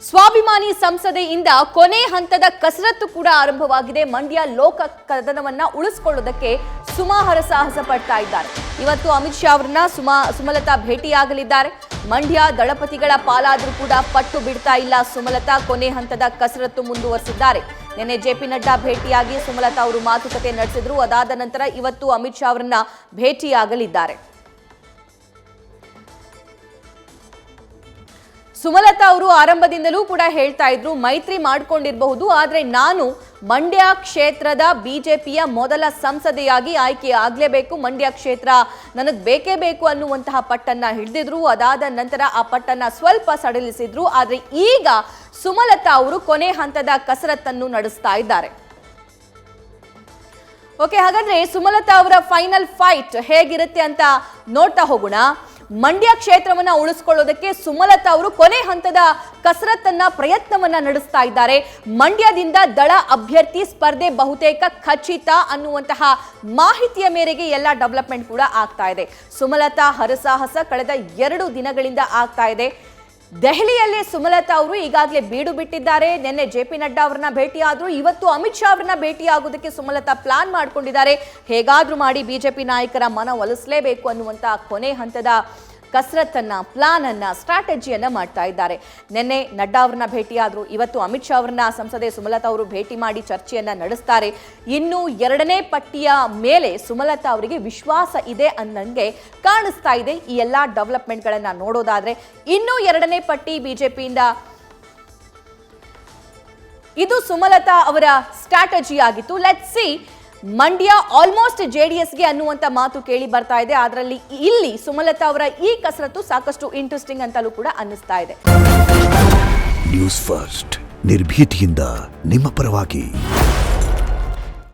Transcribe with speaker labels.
Speaker 1: ಸ್ವಾಭಿಮಾನಿ ಸಂಸದೆಯಿಂದ ಕೊನೆ ಹಂತದ ಕಸರತ್ತು ಕೂಡ ಆರಂಭವಾಗಿದೆ. ಮಂಡ್ಯ ಲೋಕ ಕದನವನ್ನ ಉಳಿಸಿಕೊಳ್ಳೋದಕ್ಕೆ ಸುಮಾ ಹರಸಾಹಸ ಪಡ್ತಾ ಇದ್ದಾರೆ. ಇವತ್ತು ಅಮಿತ್ ಶಾ ಅವರನ್ನ ಸುಮಲತಾ ಭೇಟಿಯಾಗಲಿದ್ದಾರೆ. ಮಂಡ್ಯ ದಳಪತಿಗಳ ಪಾಲಾದ್ರೂ ಕೂಡ ಪಟ್ಟು ಬಿಡ್ತಾ ಇಲ್ಲ ಸುಮಲತಾ. ಕೊನೆ ಹಂತದ ಕಸರತ್ತು ಮುಂದುವರಿಸಿದ್ದಾರೆ. ನಿನ್ನೆ ಜೆಪಿ ನಡ್ಡಾ ಭೇಟಿಯಾಗಿ ಸುಮಲತಾ ಅವರು ಮಾತುಕತೆ ನಡೆಸಿದ್ರು. ಅದಾದ ನಂತರ ಇವತ್ತು ಅಮಿತ್ ಶಾ ಅವರನ್ನ ಭೇಟಿಯಾಗಲಿದ್ದಾರೆ. ಸುಮಲತಾ ಅವರು ಆರಂಭದಿಂದಲೂ ಕೂಡ ಹೇಳ್ತಾ ಇದ್ರು ಮೈತ್ರಿ ಮಾಡ್ಕೊಂಡಿರಬಹುದು, ಆದ್ರೆ ನಾನು ಮಂಡ್ಯ ಕ್ಷೇತ್ರದ ಬಿಜೆಪಿಯ ಮೊದಲ ಸಂಸದೆಯಾಗಿ ಆಯ್ಕೆ ಆಗ್ಲೇಬೇಕು, ಮಂಡ್ಯ ಕ್ಷೇತ್ರ ನನಗೆ ಬೇಕೇ ಬೇಕು ಅನ್ನುವಂತಹ ಪಟ್ಟನ್ನ ಹಿಡಿದಿದ್ರು. ಅದಾದ ನಂತರ ಆ ಪಟ್ಟನ್ನ ಸ್ವಲ್ಪ ಸಡಿಲಿಸಿದ್ರು. ಆದ್ರೆ ಈಗ ಸುಮಲತಾ ಅವರು ಕೊನೆ ಹಂತದ ಕಸರತ್ತನ್ನು ನಡೆಸ್ತಾ ಇದ್ದಾರೆ. ಓಕೆ, ಹಾಗಾದ್ರೆ ಸುಮಲತಾ ಅವರ ಫೈನಲ್ ಫೈಟ್ ಹೇಗಿರುತ್ತೆ ಅಂತ ನೋಡ್ತಾ ಹೋಗೋಣ. ಮಂಡ್ಯ ಕ್ಷೇತ್ರವನ್ನ ಉಳಿಸಿಕೊಳ್ಳೋದಕ್ಕೆ ಸುಮಲತಾ ಅವರು ಕೊನೆ ಹಂತದ ಕಸರತ್ತನ್ನ ಪ್ರಯತ್ನವನ್ನ ನಡೆಸ್ತಾ ಇದ್ದಾರೆ. ಮಂಡ್ಯದಿಂದ ದಳ ಅಭ್ಯರ್ಥಿ ಸ್ಪರ್ಧೆ ಬಹುತೇಕ ಖಚಿತ ಅನ್ನುವಂತಹ ಮಾಹಿತಿಯ ಮೇರೆಗೆ ಎಲ್ಲ ಡೆವಲಪ್ಮೆಂಟ್ ಕೂಡ ಆಗ್ತಾ ಇದೆ. ಸುಮಲತಾ ಹರಸಾಹಸ ಕಳೆದ 2 ದಿನಗಳಿಂದ ಆಗ್ತಾ ಇದೆ. ದೆಹಲಿಯಲ್ಲಿ ಸುಮಲತಾ ಅವರು ಈಗಾಗಲೇ ಬೀಡು ಬಿಟ್ಟಿದ್ದಾರೆ. ನಿನ್ನೆ ಜೆಪಿ ನಡ್ಡಾ ಅವರನ್ನ ಭೇಟಿಯಾದ್ರು. ಇವತ್ತು ಅಮಿತ್ ಶಾ ಅವರನ್ನ ಭೇಟಿಯಾಗೋದಕ್ಕೆ ಸುಮಲತಾ ಪ್ಲಾನ್ ಮಾಡ್ಕೊಂಡಿದ್ದಾರೆ. ಹೇಗಾದ್ರೂ ಮಾಡಿ ಬಿಜೆಪಿ ನಾಯಕರ ಮನ ಒಲಿಸಲೇಬೇಕು ಅನ್ನುವಂತ ಕೊನೆ ಹಂತದ ಕಸರತ್ತನ್ನ, ಪ್ಲಾನ್ ಅನ್ನ, ಸ್ಟ್ರಾಟಜಿಯನ್ನ ಮಾಡ್ತಾ ಇದ್ದಾರೆ. ನಿನ್ನೆ ನಡ್ಡಾ ಅವರನ್ನ ಭೇಟಿಯಾದ್ರು. ಇವತ್ತು ಅಮಿತ್ ಶಾ ಅವರನ್ನ ಸಂಸದೆ ಸುಮಲತಾ ಅವರು ಭೇಟಿ ಮಾಡಿ ಚರ್ಚೆಯನ್ನ ನಡೆಸ್ತಾರೆ. ಇನ್ನು 2ನೇ ಪಟ್ಟಿಯ ಮೇಲೆ ಸುಮಲತಾ ಅವರಿಗೆ ವಿಶ್ವಾಸ ಇದೆ ಅನ್ನಂಗೆ ಕಾಣಿಸ್ತಾ ಇದೆ. ಈ ಎಲ್ಲಾ ಡೆವಲಪ್ಮೆಂಟ್ಗಳನ್ನ ನೋಡೋದಾದ್ರೆ ಇನ್ನು 2ನೇ ಪಟ್ಟಿ ಬಿಜೆಪಿಯಿಂದ ಇದು ಸುಮಲತಾ ಅವರ ಸ್ಟ್ರಾಟಜಿ ಆಗಿತ್ತು. ಲೆಟ್ಸ್ ಸಿ, ಮಂಡ್ಯ ಆಲ್ಮೋಸ್ಟ್ ಜೆಡಿಎಸ್ಗೆ ಅನ್ನುವಂತ ಮಾತು ಕೇಳಿ ಬರ್ತಾ ಇದೆ. ಅದರಲ್ಲಿ ಇಲ್ಲಿ ಸುಮಲತಾ ಅವರ ಈ ಕಸರತ್ತು ಸಾಕಷ್ಟು ಇಂಟ್ರೆಸ್ಟಿಂಗ್ ಅಂತಲೂ ಕೂಡ ಅನ್ನಿಸ್ತಾ ಇದೆ.
Speaker 2: ನ್ಯೂಸ್ ಫಸ್ಟ್, ನಿರ್ಭೀತಿಯಿಂದ ನಿಮ್ಮ ಪರವಾಗಿ.